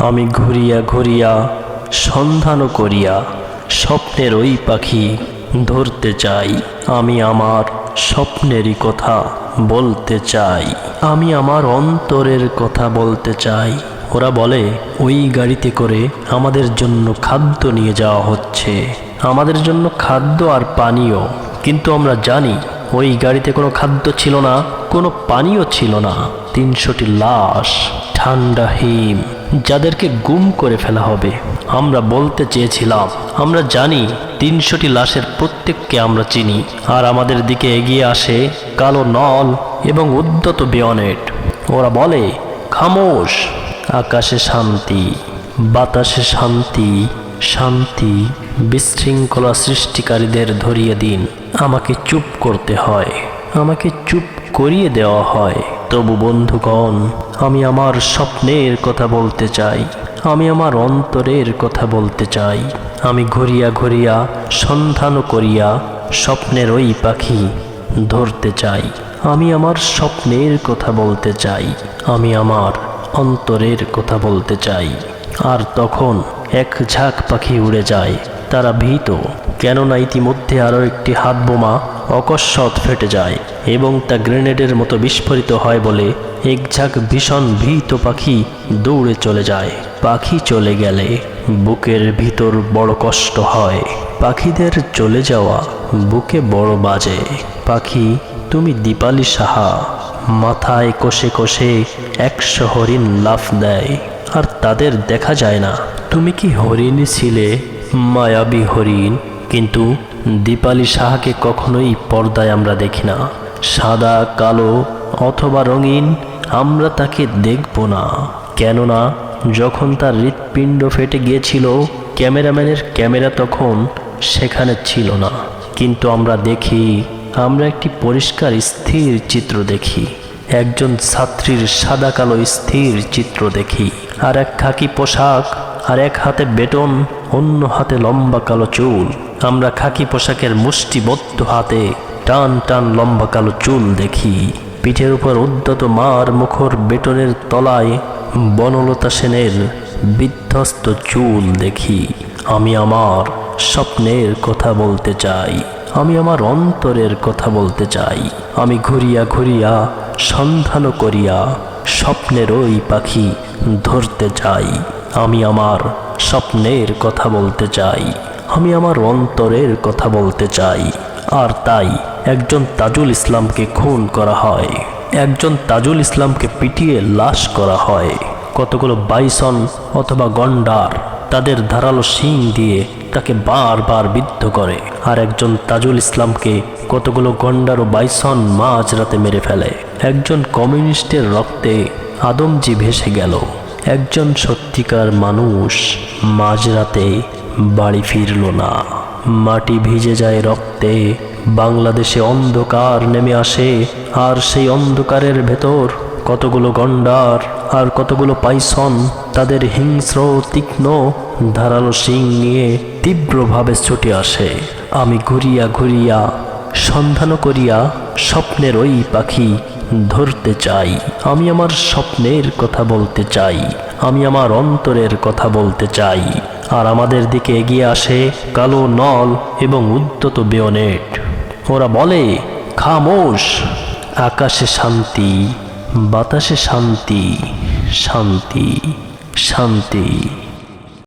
আমি ঘুরিয়া ঘুরিয়া সন্ধান করিয়া স্বপ্নের ওই পাখি ধরতে চাই। আমি আমার স্বপ্নেরই কথা বলতে চাই। আমি আমার অন্তরের কথা বলতে চাই। ওরা বলে ওই গাড়িতে করে আমাদের জন্য খাদ্য নিয়ে যাওয়া হচ্ছে, আমাদের জন্য খাদ্য আর পানীয়। কিন্তু আমরা জানি ওই গাড়িতে কোনো খাদ্য ছিল না, কোনো পানীয় ছিল না। ৩০০টি লাশ, ঠান্ডা হিম, যাদেরকে গুম করে ফেলা হবে। আমরা বলতে চেয়েছিলাম আমরা জানি ৩০০টি লাশের প্রত্যেককে আমরা চিনি। আর আমাদের দিকে এগিয়ে আসে কালো নল এবং উদ্যত বেয়নেট। ওরা বলে খামোশ। আকাশে শান্তি, বাতাসে শান্তি, শান্তি। বিশৃঙ্খলা সৃষ্টিকারীদের ধরিয়ে দিন। আমাকে চুপ করতে হয়, আমাকে চুপ করিয়ে দেওয়া হয়। তবু বন্ধুগণ, আমি আমার স্বপ্নের কথা বলতে চাই, আমি আমার অন্তরের কথা বলতে চাই। আমি ঘুরিয়া ঘুরিয়া সন্ধান করিয়া স্বপ্নের ওই পাখি ধরতে চাই। আমি আমার স্বপ্নের কথা বলতে চাই, আমি আমার অন্তরের কথা বলতে চাই। আর তখন এক ঝাঁক পাখি উড়ে যায়। তারা ভীত, কেননা ইতিমধ্যে আরও একটি হাত বোমা অকস্মাৎ ফেটে যায় এবং তা গ্রেনেডের মতো বিস্ফোরিত হয় বলে এক ঝাঁক ভীষণ ভীত পাখি দৌড়ে চলে যায়। পাখি চলে গেলে বুকের ভিতর বড় কষ্ট হয়। পাখিদের চলে যাওয়া বুকে বড় বাজে। পাখি তুমি দীপালি সাহা। মাথায় কষে কষে ১০০ হরিণ লাফ দেয়, আর তাদের দেখা যায় না। তুমি কি হরিণী ছিলে, মায়াবী হরিণ? কিন্তু দীপালি সাহাকে কখনোই পর্দায় আমরা দেখি না। সাদা, কালো অথবা রঙিন আমরা তাকে দেখব না, কেননা যখন তার হৃৎপিণ্ড ফেটে গিয়েছিল ক্যামেরাম্যানের ক্যামেরা তখন সেখানে ছিল না। কিন্তু আমরা দেখি, আমরা একটি পরিষ্কার স্থির চিত্র দেখি। একজন ছাত্রীর সাদা কালো স্থির চিত্র দেখি। আর এক খাকি পোশাক, আর এক হাতে বেটন, অন্য হাতে লম্বা কালো চুল। আমরা খাকি পোশাকের মুষ্টিবদ্ধ হাতে টান টান লম্বা কালো চুল দেখি। পিঠের উপর উদ্যত মার মুখর বেটনের তলায় বনলতা সেনের বিধ্বস্ত চুল দেখি। আমি আমার স্বপ্নের কথা বলতে চাই, আমি আমার অন্তরের কথা বলতে চাই। আমি ঘুরিয়া ঘুরিয়া সন্ধান করিয়া স্বপ্নের ওই পাখি ধরতে চাই। আমি আমার স্বপ্নের কথা বলতে চাই, আমি আমার অন্তরের কথা বলতে চাই। আর তাই একজন তাজুল ইসলামকে খুন করা হয়, একজন তাজুল ইসলামকে পিটিয়ে লাশ করা হয়। কতগুলো বাইসন অথবা গন্ডার তাদের ধারালো শিং দিয়ে তাকে বারবার বিদ্ধ করে। আর একজন তাজুল ইসলামকে কতগুলো গন্ডার ও বাইসন মাঝরাতে মেরে ফেলে। একজন কমিউনিস্টের রক্তে আদমজি ভেসে গেল। একজন সত্যিকার মানুষ মাঝরাতে বাড়ি ফিরল না। মাটি ভিজে যায় রক্তে। বাংলাদেশে অন্ধকার নেমে আসে, আর সেই অন্ধকারের ভেতর কতগুলো গন্ডার আর কতগুলো পাইসন তাদের হিংস্র তীক্ষ্ণ ধারালো শিং নিয়ে তীব্রভাবে ছুটে আসে। আমি ঘুরিয়া ঘুরিয়া সন্ধান করিয়া স্বপ্নের ওই পাখি ধরতে চাই। আমি আমার স্বপ্নের কথা বলতে চাই, আমি আমার অন্তরের কথা বলতে চাই। আর আমাদের দিকে এগিয়ে আসে কালো নল এবং উদ্যত বেয়নেট। ওরা বলে খামোশ। আকাশে শান্তি, বাতাসে শান্তি, শান্তি, শান্তি।